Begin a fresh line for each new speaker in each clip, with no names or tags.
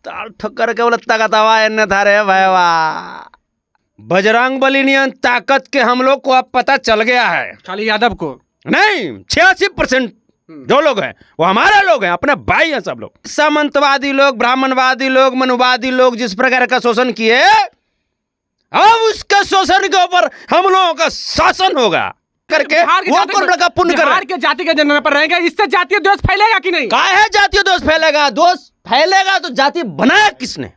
ताल ठक्कर के बोले ताकतवा एने था रे भैया। बजरंग बली नियन ताकत के हम लोग को अब पता चल गया है।
खाली यादव को
नहीं, 86% जो लोग हैं वो हमारे लोग हैं, अपने भाई हैं सब लोग। सामंतवादी लोग, ब्राह्मणवादी लोग, मनुवादी लोग जिस प्रकार का शोषण किए, अब उसके शोषण के ऊपर हम लोगों का शासन होगा करके वो कौन बड़ा पुण्य कर रहा है?
बिहार के जाति के जनगणना पर रहेगा, इससे जातीय दोष फैलेगा कि नहीं?
काहे जातीय दोष फैलेगा? दोष फैलेगा तो जाति बनाया किसने?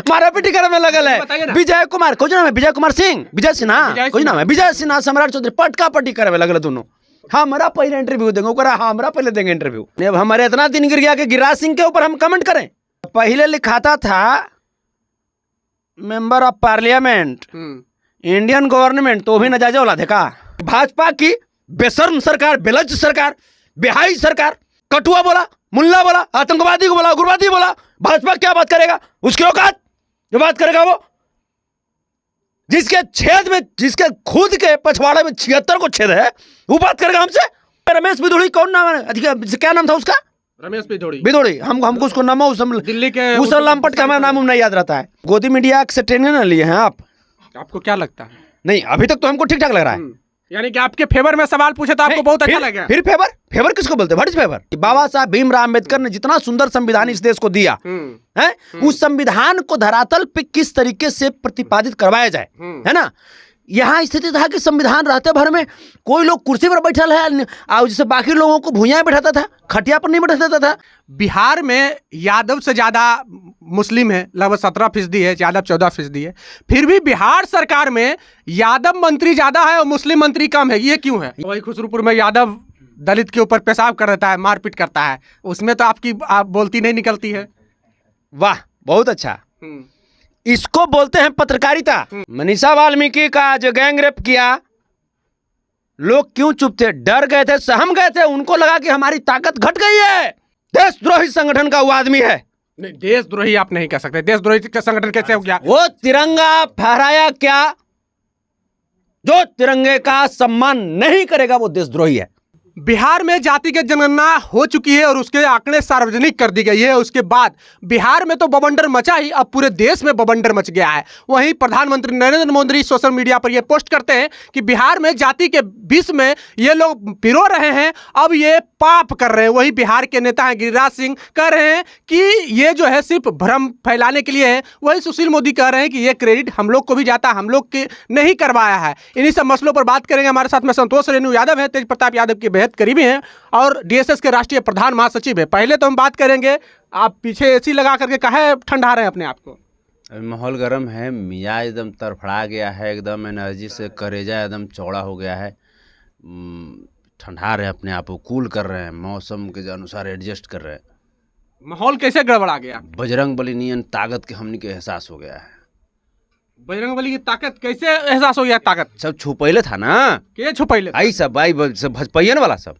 मारा पीटी करने में लगल है विजय कुमार, कुछ नाम है विजय कुमार सिंह, विजय सिन्हा, कुछ नाम है विजय सिन्हा, सम्राट चौधरी, पटका पट्टी करे में लगल दोनों। हमारा पहले इंटरव्यू देंगे, ओकरा हमारा पहले देंगे इंटरव्यू। अब हमारे इतना दिन गिर गया कि गिरिराज सिंह के ऊपर हम कमेंट करें। पहले लिखाता था member of parliament, Indian government, तो भी नजायज औलाद है का? भाजपा की बेशर्म सरकार, बेलज सरकार, बेहाई सरकार, कटुआ बोला, मुल्ला बोला, आतंकवादी को बोला, उग्रवादी बोला, भाजपा क्या बात करेगा? उसकी औकात जो बात करेगा वो, जिसके छेद में, जिसके खुद के पछवाड़े में 76 को छेद है, वो बात करेगा हमसे? रमेश बिधोड़ी, कौन नाम है, क्या नाम था उसका?
रमेश
बिधोड़ी। हमको उसको नाम
दिल्ली के
उस लंपट का हमारा नाम नहीं याद रहता है। गोदी मीडिया से ट्रेनिंग ना लिए हैं आप?
आपको क्या लगता है?
नहीं, अभी तक तो हमको ठीक ठाक लग रहा है।
यानी कि आपके फेवर में सवाल पूछे तो आपको बहुत अच्छा लगा।
फिर फेवर किसको बोलते हैं? What is favour? बाबा साहब भीमराव अम्बेडकर ने जितना सुंदर संविधान इस देश को दिया है, उस संविधान को धरातल पे किस तरीके से प्रतिपादित करवाया जाए, है ना? यहाँ स्थिति था कि संविधान रहते भर में कोई लोग कुर्सी पर बैठल है और जैसे बाकी लोगों को भुइयां बैठाता था, खटिया पर नहीं बैठाता था।
बिहार में यादव से ज्यादा मुस्लिम है, लगभग 17% है, यादव 14% है। फिर भी बिहार सरकार में यादव मंत्री ज्यादा है और मुस्लिम मंत्री कम है, ये क्यों है? वही खुसरूपुर में यादव दलित के ऊपर पेशाब कर देता है, मारपीट करता है, उसमें तो आप बोलती नहीं निकलती है।
वाह, बहुत अच्छा। इसको बोलते हैं पत्रकारिता। मनीषा वाल्मीकि का जो गैंग रेप किया, लोग क्यों चुप थे? डर गए थे, सहम गए थे, उनको लगा कि हमारी ताकत घट गई है। देशद्रोही संगठन का वो आदमी है।
नहीं, देशद्रोही आप नहीं कह सकते। देशद्रोही का संगठन कैसे हो गया?
वो तिरंगा फहराया क्या? जो तिरंगे का सम्मान नहीं करेगा वो देशद्रोही है।
बिहार में जातिगत जनगणना हो चुकी है और उसके आंकड़े सार्वजनिक कर दी गई है। उसके बाद बिहार में तो बवंडर मचा ही, अब पूरे देश में बवंडर मच गया है। वहीं प्रधानमंत्री नरेंद्र मोदी सोशल मीडिया पर यह पोस्ट करते हैं कि बिहार में जाति के विष में ये लोग पिरो रहे हैं, अब ये पाप कर रहे हैं। वही बिहार के नेता हैं गिरिराज सिंह कह रहे हैं कि ये जो है सिर्फ भ्रम फैलाने के लिए है। वही सुशील मोदी कह रहे हैं कि ये क्रेडिट हम लोग को भी जाता, हम लोग के नहीं करवाया है। इन्हीं सब मसलों पर बात करेंगे। हमारे साथ में संतोष रेणु यादव है, तेज प्रताप यादव के बेहद करीबी हैं और डीएसएस के राष्ट्रीय प्रधान महासचिव है। पहले तो हम बात करेंगे, आप पीछे एसी लगा करके काहे ठंडा रहे हैं अपने आप को?
अभी माहौल गर्म है, मिजाज एकदम तड़फड़ा गया है, एकदम एनर्जी से करेजा एकदम चौड़ा हो गया है। ठंडा रहे अपने आप को, कूल कर रहे हैं, मौसम के अनुसार एडजस्ट कर रहे हैं।
माहौल कैसे गड़बड़ा गया?
बजरंग बली नियन ताकत के हमनी के एहसास हो गया है।
बजरंग बली की ताकत कैसे एहसास हो गया? ताकत
सब छुपैले था ना,
के छुपैले?
आई सब भाई सब भजपैयन वाला सब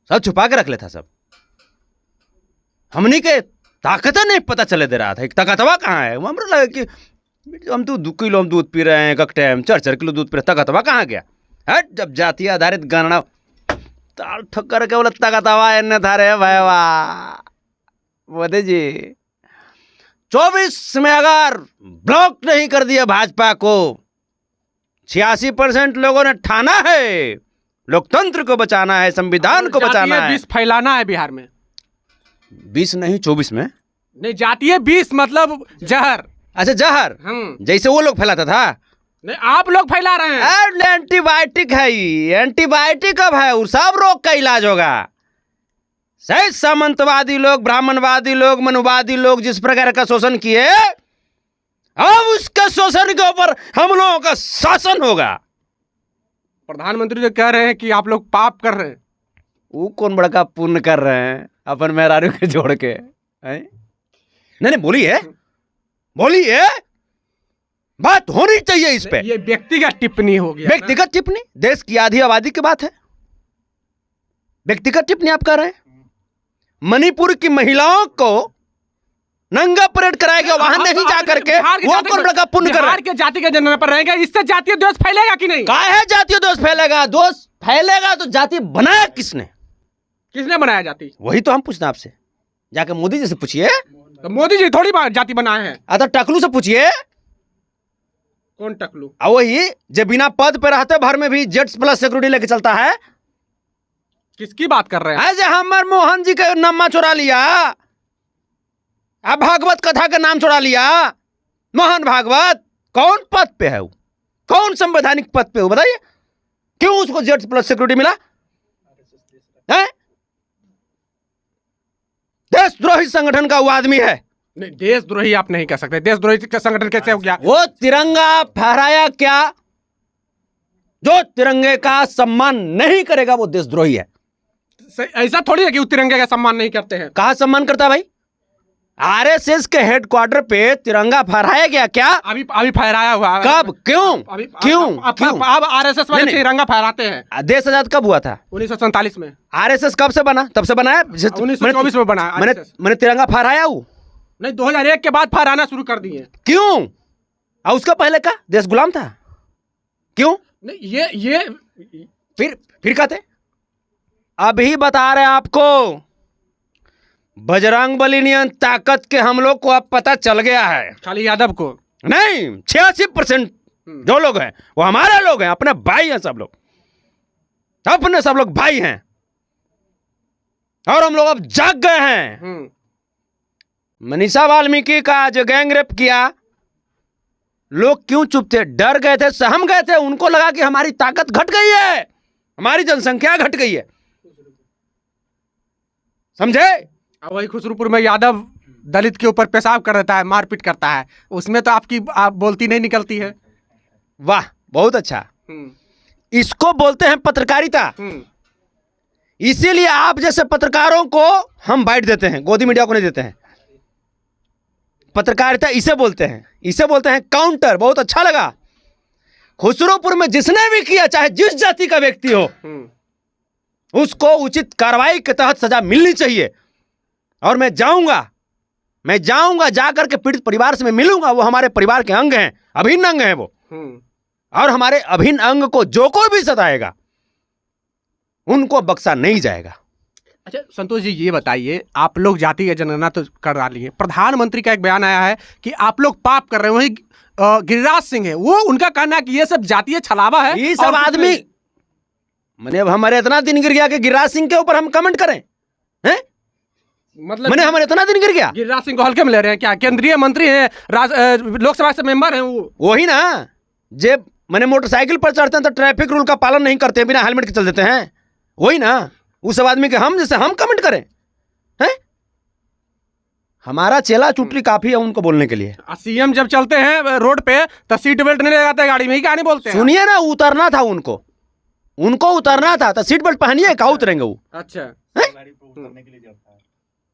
छुपा के रख ले था। सब हमनी के ताकत नहीं पता चले दे रहा था। एक ताकतवा कहाँ है? हमरो लगे कि हम तो 2 किलो हम दूध पी रहे हैं, एक टाइम 4-4 किलो दूध पी रहे, ताकतवा कहाँ गया? हट, जब जातीय आधारित गणना ताल ठक्कर के बोले ताकतवा एने था रे भैया। मोदी जी 24 में अगर ब्लॉक नहीं कर दिया भाजपा को, 86% लोगों ने ठाना है लोकतंत्र को बचाना है, संविधान को बचाना है।
विष फैलाना है बिहार में।
20 नहीं 24 में
नहीं, जातीय विष मतलब जहर।
अच्छा, जहर जैसे वो लोग फैलाता था।
नहीं, आप लोग फैला रहे हैं।
एंटीबायोटिक है, एंटीबायोटिक अब है, वो सब रोग का इलाज होगा। सही सामंतवादी लोग, ब्राह्मणवादी लोग, मनुवादी लोग जिस प्रकार का शोषण किए, अब उसके शोषण के ऊपर हम लोगों का शासन होगा।
प्रधानमंत्री जो कह रहे हैं कि आप लोग पाप कर रहे हैं,
वो कौन बड़का पुण्य कर रहे हैं अपन मेहरारू के जोड़ के? नहीं, बोलिए, बात होनी चाहिए इस पे।
ये व्यक्तिगत टिप्पणी हो गया।
व्यक्तिगत टिप्पणी? देश की आधी आबादी की बात है, व्यक्तिगत टिप्पणी आप कर रहे हैं। मणिपुर की महिलाओं को नंगा परेड कराएगा, वहां नहीं जा करके वो कौन बड़ा पुण्य कर रहा है?
बिहार के जाति के जनगणना पर रहेगा, इससे जातीय दोष फैलेगा कि नहीं?
काहे जातीय दोष फैलेगा? दोष फैलेगा तो जाति बनाया किसने?
किसने बनाया जाति?
वही तो हम पूछना आपसे, जाकर मोदी जी से पूछिए।
तो मोदी जी थोड़ी जाति बनाए हैं।
तो टकलू से पूछिए,
कौन टकलू?
वही जो बिना पद पे रहते भर में भी जेट्स प्लस सिक्योरिटी लेके चलता है।
किसकी बात कर रहे हैं?
ऐसे हमर मोहन जी का नामा चुरा लिया, अब भागवत कथा का नाम चुरा लिया, मोहन भागवत। कौन पद पे है वो, कौन संवैधानिक पद पे हो बताइए? क्यों उसको जेट्स प्लस सिक्योरिटी मिला है? देशद्रोही संगठन का वो आदमी है।
नहीं, देशद्रोही आप नहीं कह सकते। देशद्रोही का संगठन कैसे हो गया?
वो तिरंगा फहराया क्या? जो तिरंगे का सम्मान नहीं करेगा वो देशद्रोही है।
ऐसा थोड़ी है कि वो तिरंगे का सम्मान नहीं करते हैं।
कहा सम्मान करता भाई? आरएसएस के हेडक्वार्टर पे तिरंगा फहराया गया क्या?
अभी फहराया हुआ है।
कब? क्यों? क्यों?
अब आरएसएस वाले तिरंगा फहराते हैं।
देश आजाद कब हुआ था?
1947 में।
आरएसएस कब से बना? तब से बना है।
1924 में बना।
मैंने तिरंगा फहराया हूँ
नहीं, 2001 के बाद फहराना शुरू कर दिए।
क्यों? और उसका पहले का देश गुलाम था क्यों?
नहीं, ये
फिर कहते अभी बता रहे हैं आपको, बजरंग बली नियन ताकत के हम लोग को अब पता चल गया है।
खाली यादव को
नहीं, 86% जो लोग हैं वो हमारे लोग हैं, अपने भाई हैं सब लोग, अपने सब लोग भाई हैं। और हम लोग अब जाग गए हैं। मनीषा वाल्मीकि का जो गैंग रेप किया, लोग क्यों चुप थे? डर गए थे, सहम गए थे। उनको लगा कि हमारी ताकत घट गई है, हमारी जनसंख्या घट गई है। समझे?
वही खुसरूपुर में यादव दलित के ऊपर पेशाब कर देता है, मारपीट करता है, उसमें तो आप बोलती नहीं निकलती है।
वाह, बहुत अच्छा। इसको बोलते हैं पत्रकारिता। इसीलिए आप जैसे पत्रकारों को हम बाइट देते हैं, गोदी मीडिया को नहीं देते हैं। पत्रकारिता इसे बोलते हैं, इसे बोलते हैं काउंटर। बहुत अच्छा लगा। खुसरूपुर में जिसने भी किया, चाहे जिस जाति का व्यक्ति हो, उसको उचित कार्रवाई के तहत सजा मिलनी चाहिए। और मैं जाऊंगा जाकर के पीड़ित परिवार से मैं मिलूंगा। वो हमारे परिवार के अंग हैं, अभिन्न अंग हैं वो। और हमारे अभिन्न अंग को जो कोई भी सताएगा उनको बख्शा नहीं जाएगा।
अच्छा संतोष जी, ये बताइए, आप लोग जाति की जनगणना तो कर डाली है, प्रधानमंत्री का एक बयान आया है कि आप लोग पाप कर रहे हैं। वही गिरिराज सिंह है, वो उनका कहना है कि ये सब जातीय छलावा है।
ये सब आदमी मैंने अब हमारे इतना दिन गिर गया कि गिरिराज सिंह के ऊपर हम कमेंट करें हैं?
मतलब
मैंने हमारे इतना दिन गिर गया।
गिरिराज सिंह को हल्के में ले रहे हैं क्या? केंद्रीय मंत्री है, लोकसभा से मेंबर है वो।
वही ना, जे मैंने मोटरसाइकिल पर चढ़ते हैं तो ट्रैफिक रूल का पालन नहीं करते, बिना हेलमेट के चल देते हैं। वही ना, उस सब आदमी के हम जैसे हम कमेंट करें हैं? हमारा चेला चुटरी काफी है उनको बोलने के लिए।
सीएम जब चलते हैं रोड पे तो सीट बेल्ट नहीं लगाते गाड़ी में, ही कहानी बोलते हैं।
सुनिए ना, उतरना था उनको उतरना था तो सीट बेल्ट पहनिए, कहाँ उतरेंगे वो?
अच्छा,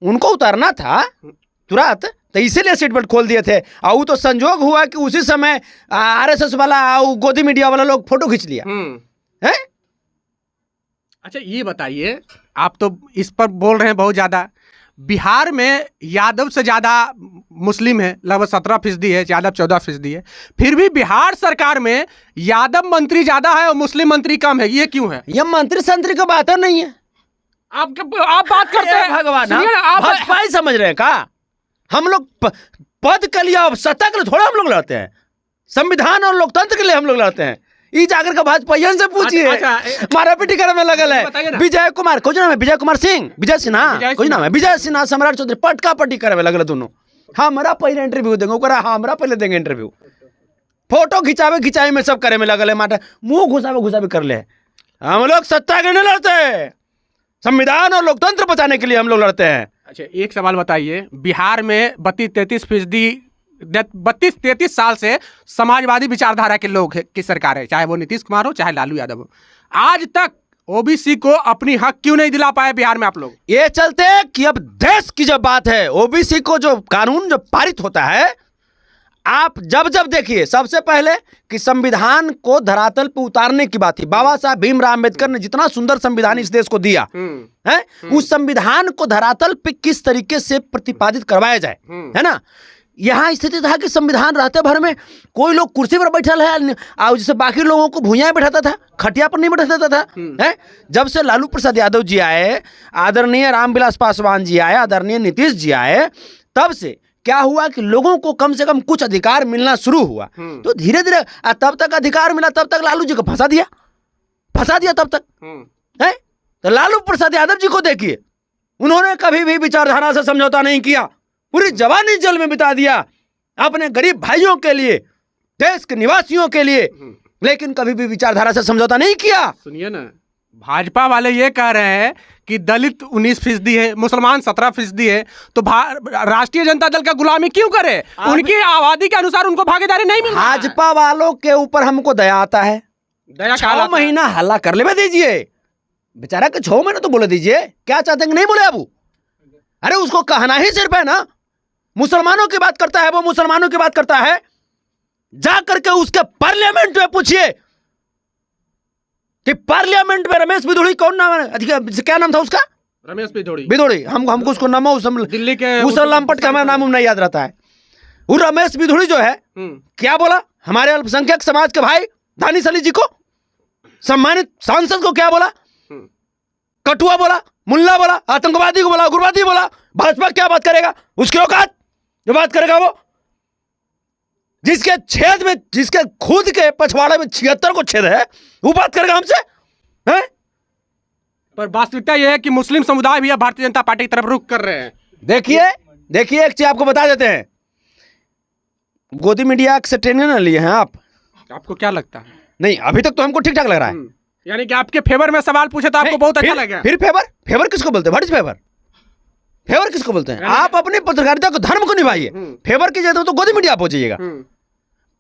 उनको उतरना था तुरंत, तो इसीलिए सीट बेल्ट खोल दिए थे। और वो तो संजोग हुआ कि उसी समय आरएसएस वाला गोदी मीडिया वाला लोग फोटो खींच लिया है।
अच्छा ये बताइए, आप तो इस पर बोल रहे हैं बहुत ज्यादा, बिहार में यादव से ज्यादा मुस्लिम है, लगभग 17% है, यादव 14% है। फिर भी बिहार सरकार में यादव मंत्री ज्यादा है और मुस्लिम मंत्री कम है, ये क्यों है?
ये मंत्री संतरी का बात नहीं है।
आप बात करते हैं
भगवान,
आप
भाजपा ही समझ रहे हैं का? हम लोग पद के लिए और सत्ता के लिए थोड़ा हम लोग लड़ते हैं, संविधान और लोकतंत्र के लिए हम लोग लड़ते हैं। ई जाकर के भाजपा से पूछिए। मारा पीटी करे में लगल है। विजय कुमार, कुछ नाम है, विजय कुमार सिंह, विजय सिन्हा, कुछ नाम है, विजय सिन्हा, सम्राट चौधरी, पटका पट्टी करे में लगल दोनों। हमरा पहले इंटरव्यू देंगे, हमरा पहले देंगे इंटरव्यू। फोटो खिंचावे में सब करे में लगल है। माटा मुंह घुसावे कर ले। हम लोग सत्ता के नहीं लड़ते, संविधान और लोकतंत्र बचाने के लिए हम लोग लड़ते हैं।
अच्छा एक सवाल बताइए, बिहार में 32-33 साल से समाजवादी विचारधारा के लोग की सरकार है, चाहे वो नीतीश कुमार हो चाहे लालू यादव हो। आज तक ओबीसी को अपनी हक क्यों नहीं दिला पाए बिहार में आप लोग?
ये चलते कि अब देश की जब बात है, ओबीसी को जो कानून जो पारित होता है, आप जब देखिए, सबसे पहले कि संविधान को धरातल पर उतारने की बात थी। बाबा साहब भीमराव अम्बेडकर ने जितना सुंदर संविधान इस देश को दिया है, उस संविधान को धरातल पे किस तरीके से प्रतिपादित करवाया जाए, है ना। यहाँ स्थिति था कि संविधान रहते भर में कोई लोग कुर्सी पर बैठल है और जैसे बाकी लोगों को भुइयां बैठाता था, खटिया पर नहीं बैठा देता था है। जब से लालू प्रसाद यादव जी आए, आदरणीय रामविलास पासवान जी आए, आदरणीय नीतीश जी आए,
तब से क्या हुआ कि लोगों को कम से कम कुछ अधिकार मिलना शुरू हुआ। तो धीरे धीरे तब तक अधिकार मिला, तब तक लालू जी को फंसा दिया तब तक है। तो लालू प्रसाद यादव जी को देखिए, उन्होंने कभी भी विचारधारा से समझौता नहीं किया, पूरी जवानी जेल में बिता दिया अपने गरीब भाइयों के लिए, देश के निवासियों के लिए, लेकिन कभी भी विचारधारा से समझौता नहीं किया।
सुनिए ना, भाजपा वाले ये कह रहे हैं कि दलित 19% है, मुसलमान 17% है, तो राष्ट्रीय जनता दल का गुलामी क्यों करे? उनकी आबादी के अनुसार उनको भागीदारी नहीं मिल रहा है।
भाजपा वालों के ऊपर हमको दया आता है।
दया
6 महीना हल्ला कर ले दीजिए, बेचारा के 6 महीने तो बोले दीजिए, क्या चाहते हैं कि नहीं बोले अबू? अरे उसको कहना ही सिर्फ है ना, मुसलमानों की बात करता है, वो मुसलमानों की बात करता है, जा करके उसके पार्लियामेंट में पूछिए कि पार्लियामेंट में रमेश बिधूड़ी कौन नाम है, क्या नाम था उसका?
रमेश
बिधूड़ी। हमको उसको नाम
दिल्ली के
उस लंपट का हमारा नाम नहीं याद रहता है। वो रमेश बिधूड़ी जो है क्या बोला हमारे अल्पसंख्यक समाज के भाई दानिश अली जी को, सम्मानित सांसद को क्या बोला? कटुआ बोला, मुल्ला बोला, आतंकवादी को बोला, उग्रवादी बोला। भाजपा क्या बात करेगा? उसकी औकात जो बात करेगा वो, जिसके छेद में, जिसके खुद के पछवाड़े में 76 को छेद है, वो बात करेगा हमसे हैं?
पर वास्तविकता यह है कि मुस्लिम समुदाय भी अब भारतीय जनता पार्टी की तरफ रुख कर रहे हैं।
देखिए एक चीज आपको बता देते हैं, गोदी मीडिया से ट्रेनिंग ना लिए हैं आप?
आपको क्या लगता है?
नहीं, अभी तक तो हमको ठीक ठाक लग रहा है।
यानी कि आपके फेवर में सवाल पूछे तो आपको बहुत अच्छा लगा।
फिर फेवर किसको बोलते हैं? व्हाट इज फेवर किसको बोलते हैं? आप अपनी पत्रकारिता को, धर्म को निभाइए। फेवर की जगह तो गोदी मीडिया आप पहुंचिएगा।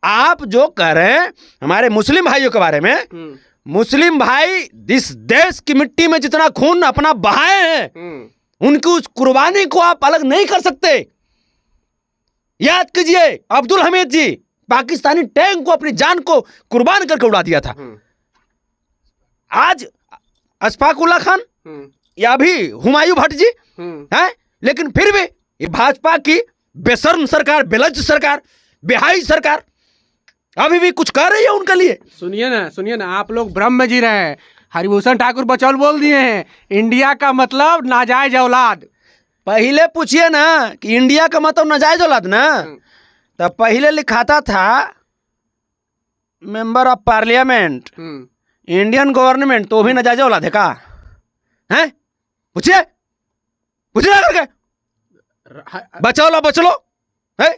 आप जो कह रहे हैं हमारे मुस्लिम भाइयों के बारे में, मुस्लिम भाई इस देश की मिट्टी में जितना खून अपना बहाए हैं, उनकी उस कुर्बानी को आप अलग नहीं कर सकते। याद कीजिए, अब्दुल हमीद जी पाकिस्तानी टैंक को, अपनी जान को कुर्बान करके उड़ा दिया था। आज अशफाक उल्ला खान या भी हुमायूं भट्ट जी हैं, लेकिन फिर भी ये भाजपा की बेशर्म सरकार, बेलज्ज सरकार, बेहाई सरकार अभी भी कुछ कर रही है उनके लिए।
सुनिए ना, आप लोग भ्रम में जी रहे हैं। हरिभूषण ठाकुर बचौल बोल दिए हैं, इंडिया का मतलब नाजायज औलाद।
पहले पूछिए ना कि इंडिया का मतलब नाजायज औलाद ना, तब पहले लिखाता था member of parliament, Indian government, तो भी नाजायज औलाद है का? हैं? पूछिए करके, बचा लो है?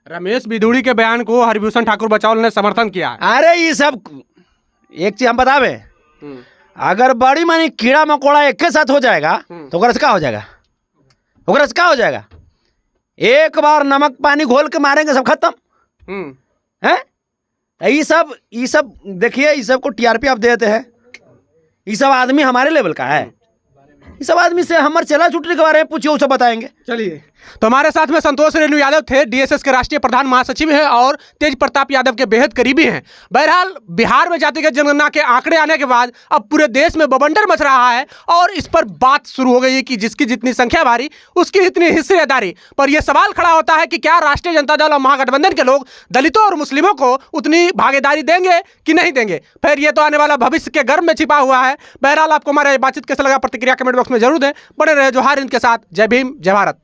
रमेश बिधूड़ी के बयान को हरिभूषण ठाकुर बचौल ने समर्थन किया।
अरे ये सब एक चीज हम बतावे, अगर बड़ी मानी कीड़ा मकोड़ा एक के साथ हो जाएगा तो ओकरा से क्या हो जाएगा? एक बार नमक पानी घोल के मारेंगे सब खत्म है। ये सब देखिए, ये सब को टीआरपी आप देते हैं। ये सब आदमी हमारे लेवल का है, ये सब आदमी से हमारे चला छुट्टी के बारे में पूछिए, वो सब बताएंगे।
चलिए, तो हमारे साथ में संतोष रेणु यादव थे, डीएसएस के राष्ट्रीय प्रधान महासचिव हैं और तेज प्रताप यादव के बेहद करीबी हैं। बहरहाल बिहार में जातिगत जनगणना के आंकड़े आने के बाद अब पूरे देश में बवंडर मच रहा है और इस पर बात शुरू हो गई है कि जिसकी जितनी संख्या भारी उसकी इतनी हिस्सेदारी। पर यह सवाल खड़ा होता है कि क्या राष्ट्रीय जनता दल और महागठबंधन के लोग दलितों और मुस्लिमों को उतनी भागीदारी देंगे कि नहीं देंगे? फिर यह तो आने वाला भविष्य के गर्भ में छिपा हुआ है। बहरहाल आपको हमारे बातचीत कैसा लगा प्रतिक्रिया कमेंट बॉक्स में जरूर दें। बने रहे जोहार हिंद के साथ। जय भीम, जय भारत।